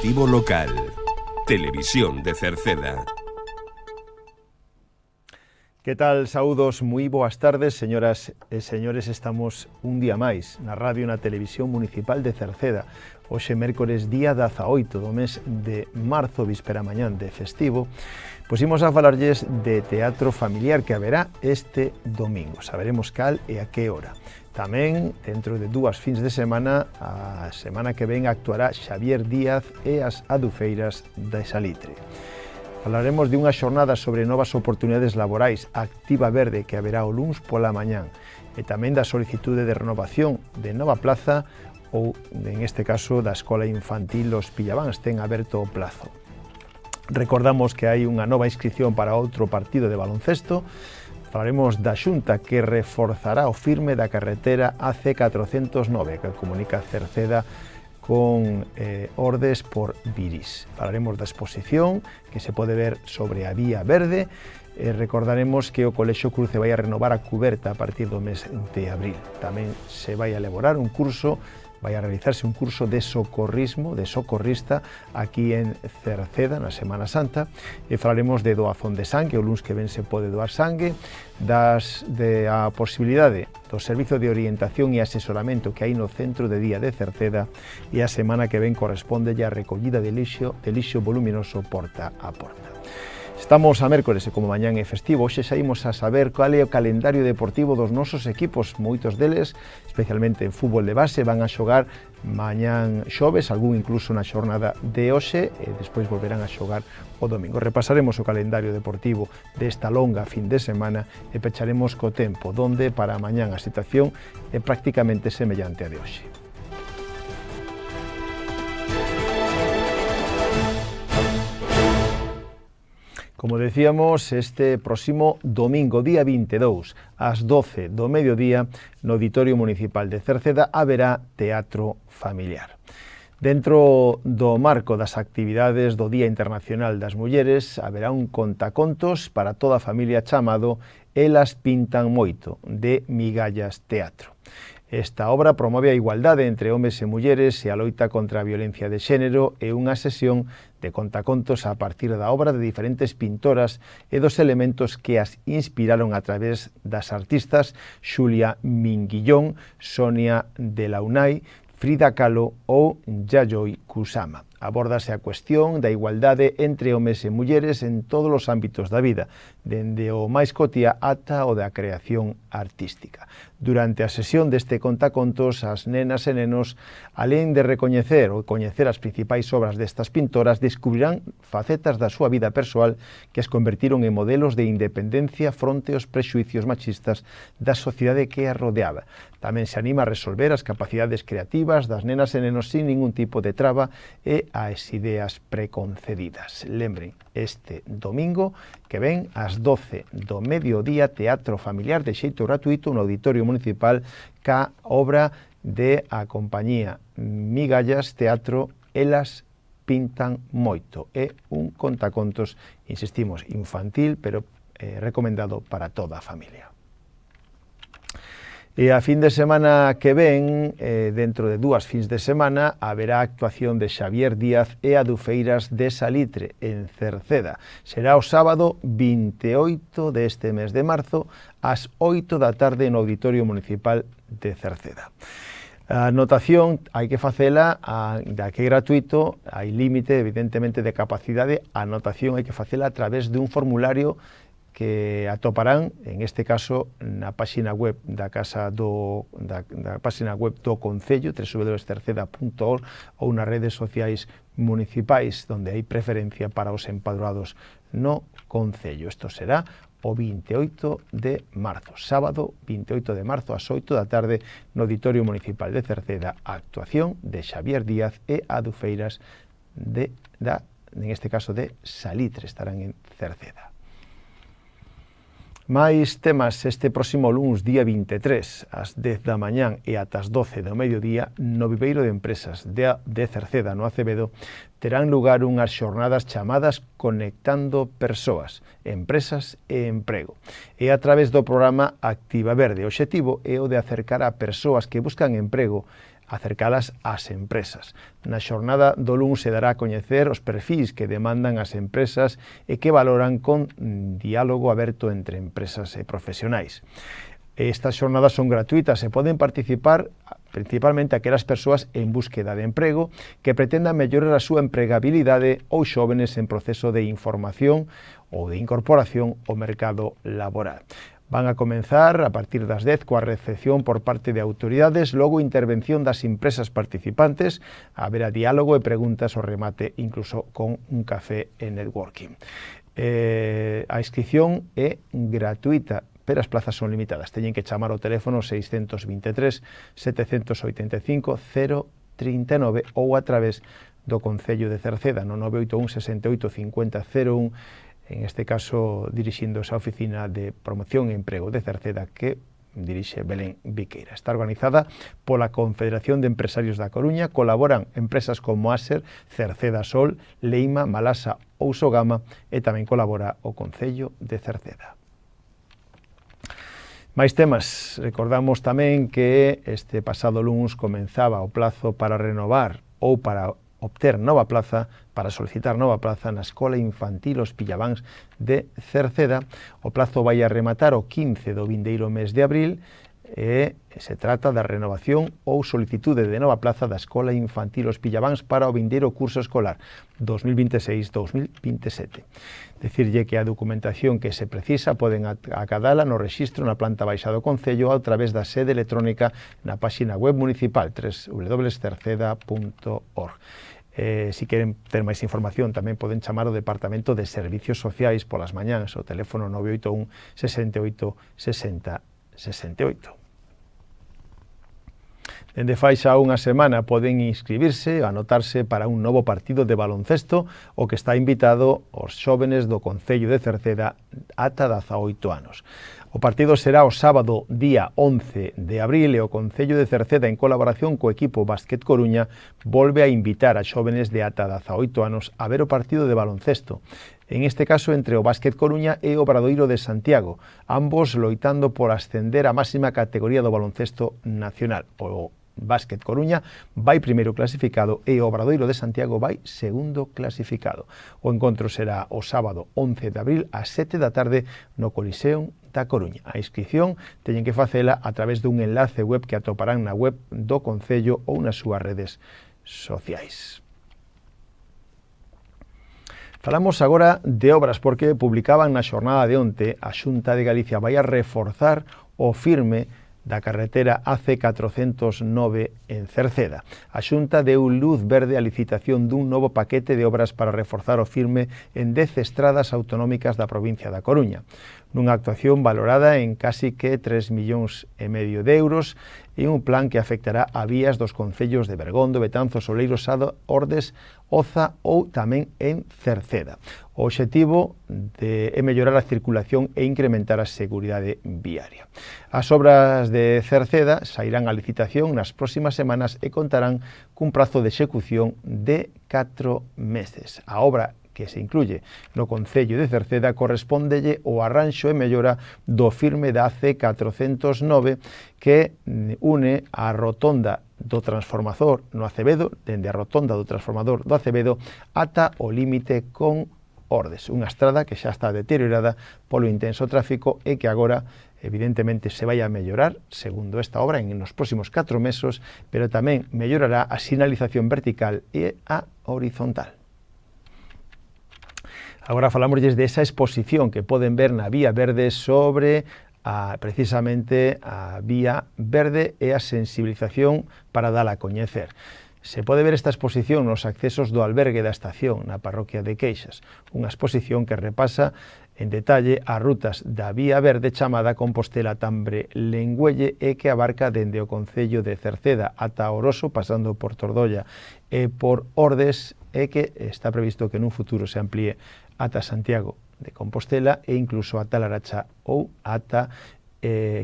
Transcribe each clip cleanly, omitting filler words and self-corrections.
Informativo local. Televisión de Cerceda. Que tal, saúdos, moi boas tardes, señoras e señores. Estamos un día máis na radio e na televisión municipal de Cerceda. Hoxe, mércores, día 18 do mes de marzo, víspera mañán de festivo, pois imos a falarlles de teatro familiar que haberá este domingo. Saberemos cal e a que hora. Tamén, dentro de 2 fins de semana, a semana que ven actuará Xavier Díaz e as Adufeiras de Salitre. Falaremos de unha xornada sobre novas oportunidades laborais Activa Verde que haberá o luns pola mañán e tamén da solicitude de renovación de nova plaza ou, en este caso, da Escola Infantil Los Pillabáns. Ten aberto o plazo. Recordamos que hai unha nova inscripción para outro partido de baloncesto. Falaremos da Xunta que reforzará o firme da carretera AC409 que comunica Cerceda con Ordes por Viris. Falaremos da exposición que se pode ver sobre a Vía Verde. Recordaremos que o Colexio Cruce vai a renovar a cuberta a partir do mes de abril. Tamén se vai a elaborar un curso, vai a realizarse un curso de socorrismo, de socorrista, aquí en Cerceda, na Semana Santa, e falaremos de doazón de sangue, o luns que ven se pode doar sangue, de a posibilidade do servizo de orientación e asesoramento que hai no centro de día de Cerceda, e a semana que ven corresponde a recollida de lixo voluminoso porta a porta. Estamos a mércores e como mañán é festivo, hoxe saímos a saber cal é o calendario deportivo dos nosos equipos. Moitos deles, especialmente en fútbol de base, van a xogar mañán xoves, algún incluso na xornada de hoxe, e despois volverán a xogar o domingo. Repasaremos o calendario deportivo desta longa fin de semana e pecharemos co tempo, donde para mañán a situación é prácticamente semellante a de hoxe. Como decíamos, este próximo domingo, día 22, ás 12 do mediodía, no Auditorio Municipal de Cerceda, haberá teatro familiar. Dentro do marco das actividades do Día Internacional das Mulleres, haberá un contacontos para toda a familia chamado Elas pintan moito, de Migallas Teatro. Esta obra promove a igualdade entre homes e mulleres e a loita contra a violencia de xénero e unha sesión de contacontos a partir da obra de diferentes pintoras e dos elementos que as inspiraron a través das artistas Xulia Minguillón, Sonia Delaunay, Frida Kahlo ou Yayoi Kusama. Abórdase a cuestión da igualdade entre homes e mulleres en todos os ámbitos da vida, dende o máis cotía ata o da creación artística. Durante a sesión deste contacontos, as nenas e nenos, alén de recoñecer ou coñecer as principais obras destas pintoras, descubrirán facetas da súa vida persoal que as convertiron en modelos de independencia fronte aos prexuicios machistas da sociedade que a rodeaba. Tamén se anima a resolver as capacidades creativas das nenas e nenos sin ningún tipo de traba e as ideas preconcedidas. Lembren, este domingo que ven ás 12 do mediodía, teatro familiar de xeito gratuito no Auditorio Municipal ca obra de a compañía Migallas Teatro Elas pintan moito. É un contacontos, insistimos, infantil, pero recomendado para toda a familia. E a fin de semana que ven, dentro de 2 fins de semana, haberá actuación de Xavier Díaz e Adufeiras de Salitre, en Cerceda. Será o sábado 28 deste mes de marzo, ás 8 da tarde no Auditorio Municipal de Cerceda. A anotación hai que facela, da que é gratuito, hai límite, evidentemente, de capacidade. A anotación hai que facela a través de un formulario que atoparán, en este caso, na páxina web da páxina web do Concello, www.cerceda.org, ou nas redes sociais municipais, onde hai preferencia para os empadroados no Concello. Isto será o 28 de marzo, sábado 28 de marzo, ás 8 da tarde, no Auditorio Municipal de Cerceda, a actuación de Xavier Díaz e Adufeiras en este caso de Salitre, estarán en Cerceda. Máis temas este próximo luns, día 23, ás 10 da mañán e ata as 12 do mediodía, no Viveiro de Empresas de Cerceda, no Acevedo, terán lugar unhas xornadas chamadas Conectando Persoas, Empresas e Emprego. E a través do programa Activa Verde. O obxectivo é o de acercar a persoas que buscan emprego acercalas ás empresas. Na xornada do luns se dará a coñecer os perfis que demandan as empresas e que valoran con diálogo aberto entre empresas e profesionais. Estas xornadas son gratuitas e poden participar principalmente aquelas persoas en búsqueda de emprego que pretendan mellorar a súa empregabilidade ou xóvenes en proceso de información ou de incorporación ao mercado laboral. Van a comenzar a partir das 10 coa recepción por parte de autoridades, logo intervención das empresas participantes, haberá diálogo e preguntas ao remate, incluso con un café e networking. A inscripción é gratuita, pero as plazas son limitadas. Teñen que chamar ao teléfono 623 785 039 ou a través do Concello de Cerceda no 981 68 50 01, en este caso dirixíndose á Oficina de Promoción e Emprego de Cerceda, que dirixe Belén Viqueira. Está organizada pola Confederación de Empresarios da Coruña, colaboran empresas como Aser, Cerceda Sol, Leima, Malasa ou Sogama e tamén colabora o Concello de Cerceda. Máis temas, recordamos tamén que este pasado luns comenzaba o plazo para renovar ou para obter nova plaza, para solicitar nova plaza na Escola Infantil Os Pillavans de Cerceda. O plazo vai a rematar o 15 do vindeiro mes de abril e se trata da renovación ou solicitude de nova plaza da Escola Infantil Os Pillavans para o vindeiro curso escolar 2026-2027. Decirlle que a documentación que se precisa poden acadala no rexistro na planta baixa do Concello a través da sede electrónica na páxina web municipal www.cerceda.org. Si queren ter máis información tamén poden chamar ao Departamento de Servicios Sociais polas mañáns, o teléfono 981 68 60 68. Dende fai xa unha semana poden inscribirse, anotarse para un novo partido de baloncesto, o que está invitado aos xóvenes do Concello de Cerceda ata 18 anos. O partido será o sábado día 11 de abril e o Concello de Cerceda, en colaboración co equipo Básquet Coruña, volve a invitar a xóvenes de ata 18 anos a ver o partido de baloncesto, en este caso entre o Básquet Coruña e o Obradoiro de Santiago, ambos loitando por ascender á máxima categoría do baloncesto nacional. O Básquet Coruña vai primeiro clasificado e o Obradoiro de Santiago vai segundo clasificado. O encontro será o sábado 11 de abril ás 7 da tarde no Coliseum da Coruña. A inscripción teñen que facela a través dun enlace web que atoparán na web do Concello ou nas súas redes sociais. Falamos agora de obras, porque publicaban na xornada de onte a Xunta de Galicia vai a reforzar o firme da carretera AC409 en Cerceda. A Xunta deu luz verde á licitación dun novo paquete de obras para reforzar o firme en 10 estradas autonómicas da provincia da Coruña, nunha actuación valorada en casi que 3,5 millóns de euros e un plan que afectará a vías dos concellos de Bergondo, Betanzos, Oleiros, Sado, Ordes, Oza ou tamén en Cerceda. O obxectivo é mellorar a circulación e incrementar a seguridade viaria. As obras de Cerceda sairán a licitación nas próximas semanas e contarán cun prazo de execución de 4 meses. A obra que se incluye no Concello de Cerceda correspóndelle o arranxo e mellora do firme da AC409 que une a rotonda do transformador no Acevedo, dende a rotonda do transformador do Acevedo ata o límite con Ordes, unha estrada que xa está deteriorada polo intenso tráfico e que agora evidentemente se vai a mellorar, segundo esta obra, en nos próximos 4 meses, pero tamén mellorará a sinalización vertical e a horizontal. Agora falamosles de esa exposición que poden ver na Vía Verde sobre precisamente a Vía Verde e a sensibilización para dala a coñecer. Se pode ver esta exposición nos accesos do albergue da estación na parroquia de Queixas, unha exposición que repasa en detalle as rutas da Vía Verde chamada Compostela Tambre Lengüelle e que abarca dende o Concello de Cerceda ata Oroso, pasando por Tordolla e por Ordes, e que está previsto que nun futuro se amplíe ata Santiago de Compostela e incluso ata Laracha ou ata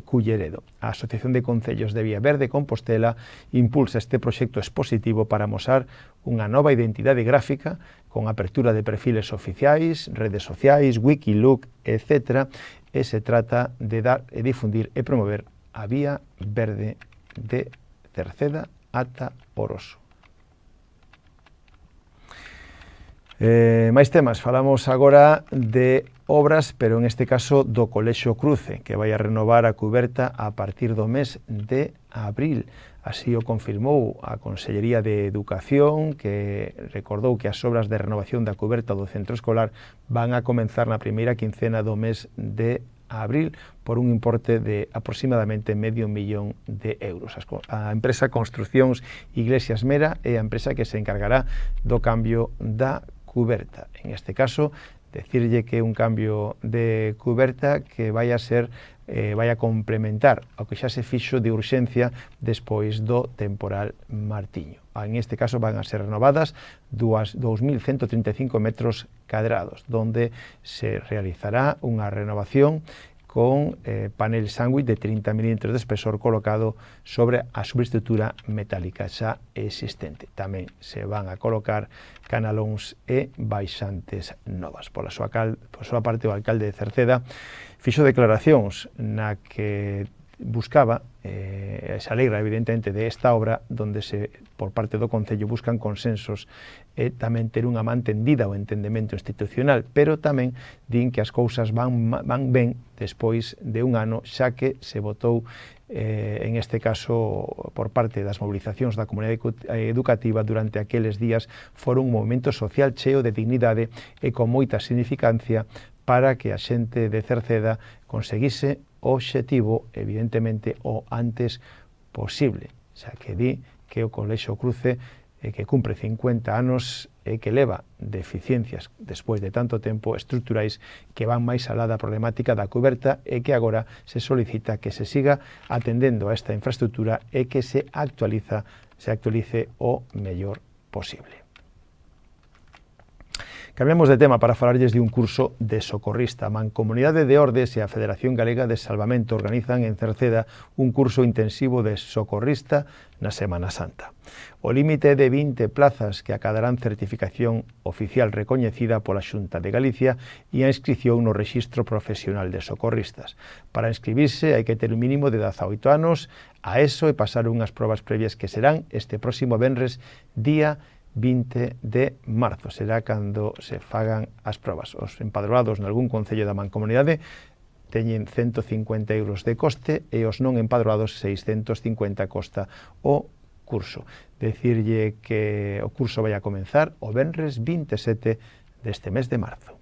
Culleredo. A Asociación de Concellos de Vía Verde Compostela impulsa este proxecto expositivo para amosar unha nova identidade gráfica con apertura de perfiles oficiais, redes sociais, Wikilook, etc. E se trata de dar e difundir e promover a Vía Verde de Cerceda ata Oroso. Máis temas, falamos agora de obras, pero en este caso do Colexio Cruce, que vai a renovar a cuberta a partir do mes de abril. Así o confirmou a Consellería de Educación, que recordou que as obras de renovación da cuberta do centro escolar van a comenzar na primeira quincena do mes de abril por un importe de aproximadamente €500.000. A empresa Construccións Iglesias Mera é a empresa que se encargará do cambio da cuberta. En este caso, decirlle que un cambio de cuberta que vai a complementar ao que xa se fixo de urxencia despois do temporal Martiño. En este caso van a ser renovadas 2.135 metros cadrados, donde se realizará unha renovación con panel sándwich de 30 milímetros de espesor colocado sobre a superestrutura metálica xa existente. Tamén se van a colocar canalóns e baixantes novas. Por súa parte, o alcalde de Cerceda fixo declaracións na que buscaba, se alegra evidentemente de esta obra, donde por parte do Concello buscan consensos e tamén ter unha man tendida ao entendemento institucional, pero tamén din que as cousas van ben despois de un ano, xa que se votou en este caso por parte das movilizacións da comunidade educativa durante aqueles días. Foron un movimento social cheo de dignidade e con moita significancia para que a xente de Cerceda conseguise o obxectivo, evidentemente, o antes posible. Xa que di que o Colexio Cruce, que cumpre 50 anos e que leva deficiencias despois de tanto tempo estruturais que van máis alá da problemática da cuberta e que agora se solicita que se siga atendendo a esta infraestructura e que se actualice o mellor posible. Cambiamos de tema para falarlles de un curso de socorrista. A Mancomunidade de Ordes e a Federación Galega de Salvamento organizan en Cerceda un curso intensivo de socorrista na Semana Santa. O límite de 20 plazas que acadarán certificación oficial recoñecida pola Xunta de Galicia e a inscripción no Rexistro Profesional de Socorristas. Para inscribirse hai que ter un mínimo de 18 anos, a ESO e pasar unhas probas previas que serán este próximo venres, día 20 de marzo. Será cando se fagan as probas. Os empadroados nalgún concello da Mancomunidade teñen 150 € de coste e os non empadroados 650 costa o curso. Decirlle que o curso vai a comenzar o venres 27 deste mes de marzo.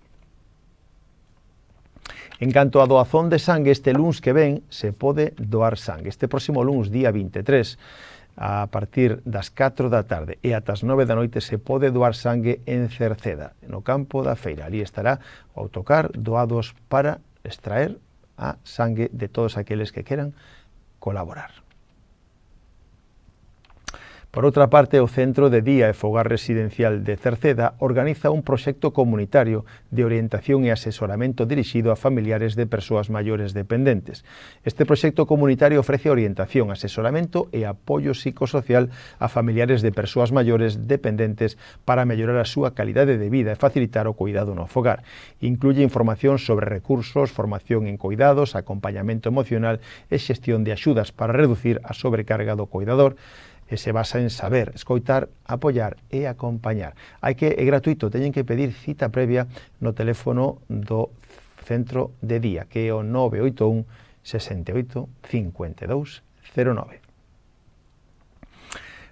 En canto a doazón de sangue, este luns que ven se pode doar sangue. Este próximo luns, día 23, a partir das 4 da tarde e ata as 9 da noite se pode doar sangue en Cerceda, no campo da feira. Ali estará o autocar doados para extraer a sangue de todos aqueles que queran colaborar. Por outra parte, o Centro de Día e Fogar Residencial de Cerceda organiza un proxecto comunitario de orientación e asesoramento dirixido a familiares de persoas maiores dependentes. Este proxecto comunitario ofrece orientación, asesoramento e apoio psicosocial a familiares de persoas maiores dependentes para mellorar a súa calidade de vida e facilitar o cuidado no fogar. Incluye información sobre recursos, formación en cuidados, acompañamento emocional e xestión de axudas para reducir a sobrecarga do cuidador, e se basa en saber, escoitar, apoiar e acompañar. É gratuito, teñen que pedir cita previa no teléfono do Centro de Día, que é o 981 68 52 09.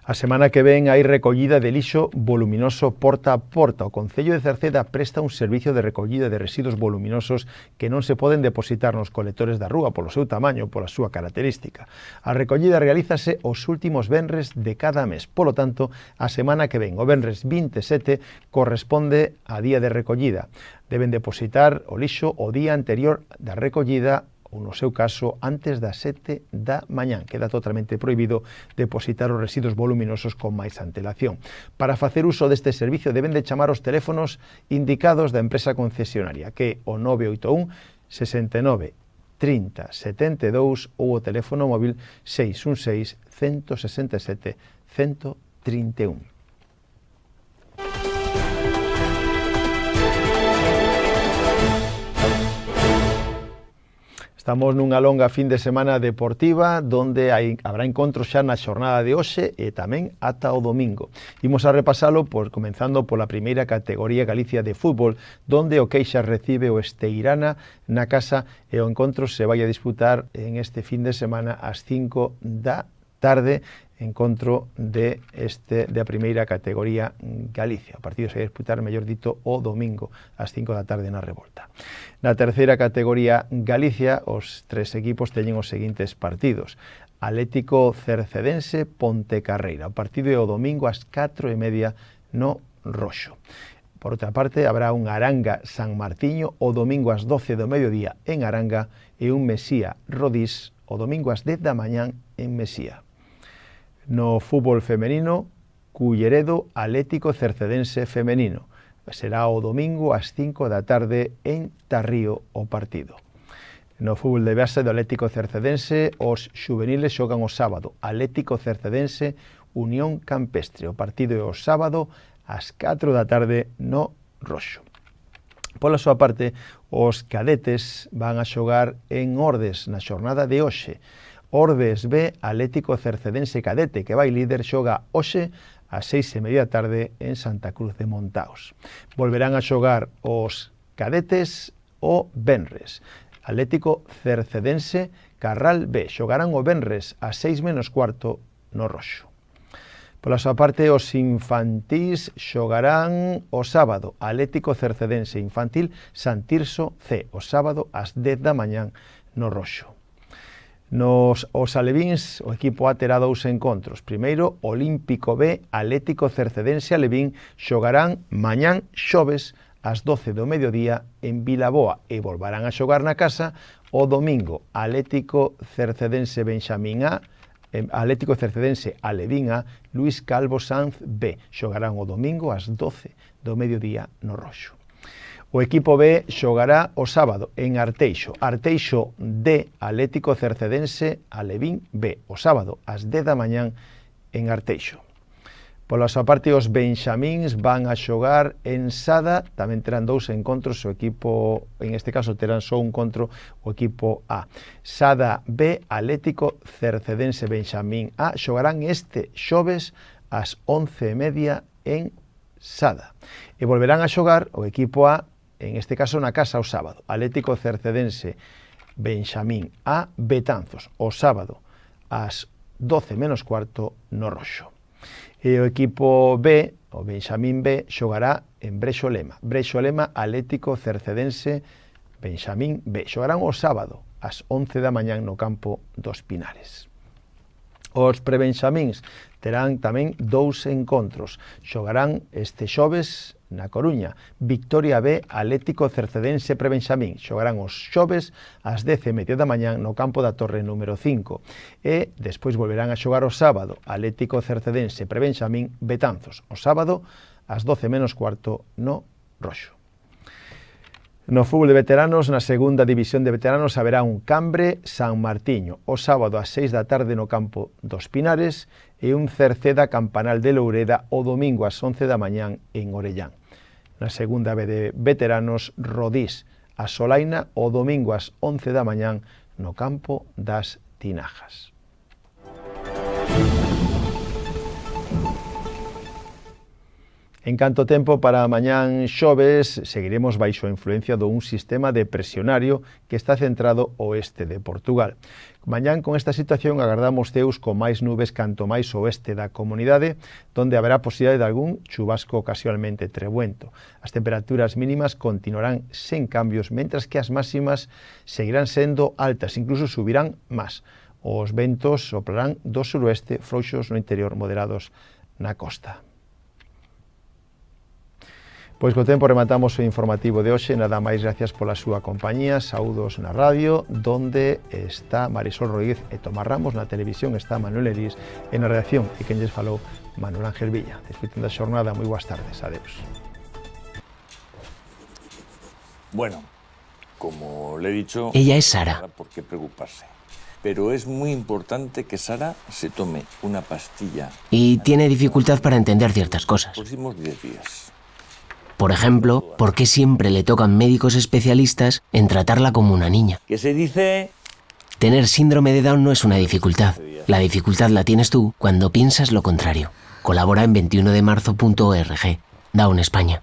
A semana que ven hai recollida de lixo voluminoso porta a porta. O Concello de Cerceda presta un servicio de recollida de residuos voluminosos que non se poden depositar nos colectores da rúa polo seu tamaño, pola súa característica. A recollida realízase os últimos venres de cada mes. Polo tanto, a semana que ven, o venres 27, corresponde a día de recollida. Deben depositar o lixo o día anterior da recollida ou, no seu caso, antes das 7 da mañán. Queda totalmente prohibido depositar os residuos voluminosos con máis antelación. Para facer uso deste servicio deben de chamar os teléfonos indicados da empresa concesionaria, que é o 981 69 30 72 ou o teléfono móvil 616 167 131. Estamos nunha longa fin de semana deportiva donde habrá encontros xa na xornada de hoxe e tamén ata o domingo. Imos a repasalo comenzando pola primeira categoría Galicia de fútbol, donde o Queixas recibe o Esteirana na casa e o encontro se vai a disputar en este fin de semana ás 5 da tarde, encontro da primeira categoría Galicia. O partido se vai disputar, mellor dito, o domingo ás 5 da tarde na Revolta. Na terceira categoría Galicia, os tres equipos teñen os seguintes partidos: Atlético Cercedense Pontecarreira. O partido é o domingo ás 4:30 no Roxo. Por outra parte, habrá un Aranga San Martiño o domingo ás 12 do mediodía en Aranga e un Mesía Rodís o domingo ás 10 da mañán en Mesía. No fútbol femenino, Culleredo Atlético Cercedense femenino. Será o domingo ás 5 da tarde en Tarrío o partido. No fútbol de base do Atlético Cercedense, os xuveniles xogan o sábado. Atlético Cercedense Unión Campestre. O partido é o sábado ás 4 da tarde no Roxo. Pola súa parte, os cadetes van a xogar en Ordes na xornada de hoxe. Ordes B, Atlético Cercedense Cadete, que vai líder, xoga hoxe ás 6:30 da tarde en Santa Cruz de Montaos. Volverán a xogar os cadetes o venres. Atlético Cercedense Carral B, xogarán o venres ás 6:15 no Roxo. Pola súa parte, os infantís xogarán o sábado. Atlético Cercedense Infantil Santirso C, o sábado ás 10 da mañán no Roxo. Os alevíns, o equipo A terá dous encontros. Primeiro, Olímpico B, Atlético Cercedense Alevín xogarán mañán xoves ás 12 do mediodía en Vilaboa e volvarán a xogar na casa o domingo. Atlético Cercedense Benxamín A, Atlético Cercedense Alevín A, Luís Calvo Sanz B. Xogarán o domingo ás 12 do mediodía no Roxo. O equipo B xogará o sábado en Arteixo. Arteixo D, Atlético Cercedense Alevín B, o sábado ás 10 da mañán en Arteixo. Pola súa parte, os benxamíns van a xogar en Sada, tamén terán dous encontros, o equipo, en este caso terán só un encontro o equipo A. Sada B, Atlético Cercedense Benxamín A, xogarán este xoves ás 11:30 en Sada. E volverán a xogar o equipo A, en este caso na casa o sábado. Atlético Cercedense Benxamín A, Betanzos, o sábado ás 12:15 no Roxo. E o equipo B, o Benxamín B, xogará en Brexo Lema. Brexo Lema Atlético Cercedense Benxamín B. Xogarán o sábado ás 11 da mañán no campo dos Pinares. Os prebenxamíns terán tamén dous encontros. Xogarán este xoves na Coruña. Victoria B, Atlético Cercedense Prebenxamín. Xogarán os xoves ás 10:30 da mañán no campo da Torre número 5. E despois volverán a xogar o sábado. Atlético Cercedense Prebenxamín Betanzos. O sábado ás 12:15 no Roxo. No fútbol de veteranos, na segunda división de veteranos, haberá un Cambre San Martiño o sábado ás 6 da tarde no campo dos Pinares e un Cerceda Campanal de Loureda o domingo ás 11 da mañán en Orellán. Na segunda B de veteranos, Rodís a Solaina o domingo ás 11 da mañán no campo das Tinajas. En canto tempo, para mañán xoves seguiremos baixo a influencia dun sistema depresionario que está centrado ao oeste de Portugal. Mañán, con esta situación, agardamos ceus con máis nubes canto máis ao oeste da comunidade, donde haberá posibilidade de algún chubasco ocasionalmente trebuento. As temperaturas mínimas continuarán sen cambios, mentras que as máximas seguirán sendo altas, incluso subirán máis. Os ventos soplarán do suroeste, frouxos no interior, moderados na costa. Pois co tempo rematamos o informativo de hoxe. Nada máis, gracias pola súa compañía. Saúdos na radio, donde está Marisol Rodríguez e Tomás Ramos. Na televisión está Manuel Elís. E na redacción, e quen lles falou, Manuel Ángel Villa. Desfruten da xornada. Moi boas tardes. Adeus. Bueno, como le he dicho... Ella es Sara. ¿Por qué preocuparse? Pero es muy importante que Sara se tome una pastilla. Y tiene dificultad para entender ciertas cosas. Los próximos 10 días. Por ejemplo, ¿por qué siempre le tocan médicos especialistas en tratarla como una niña? ¿Qué se dice? Tener síndrome de Down no es una dificultad. La dificultad la tienes tú cuando piensas lo contrario. Colabora en 21demarzo.org. Down España.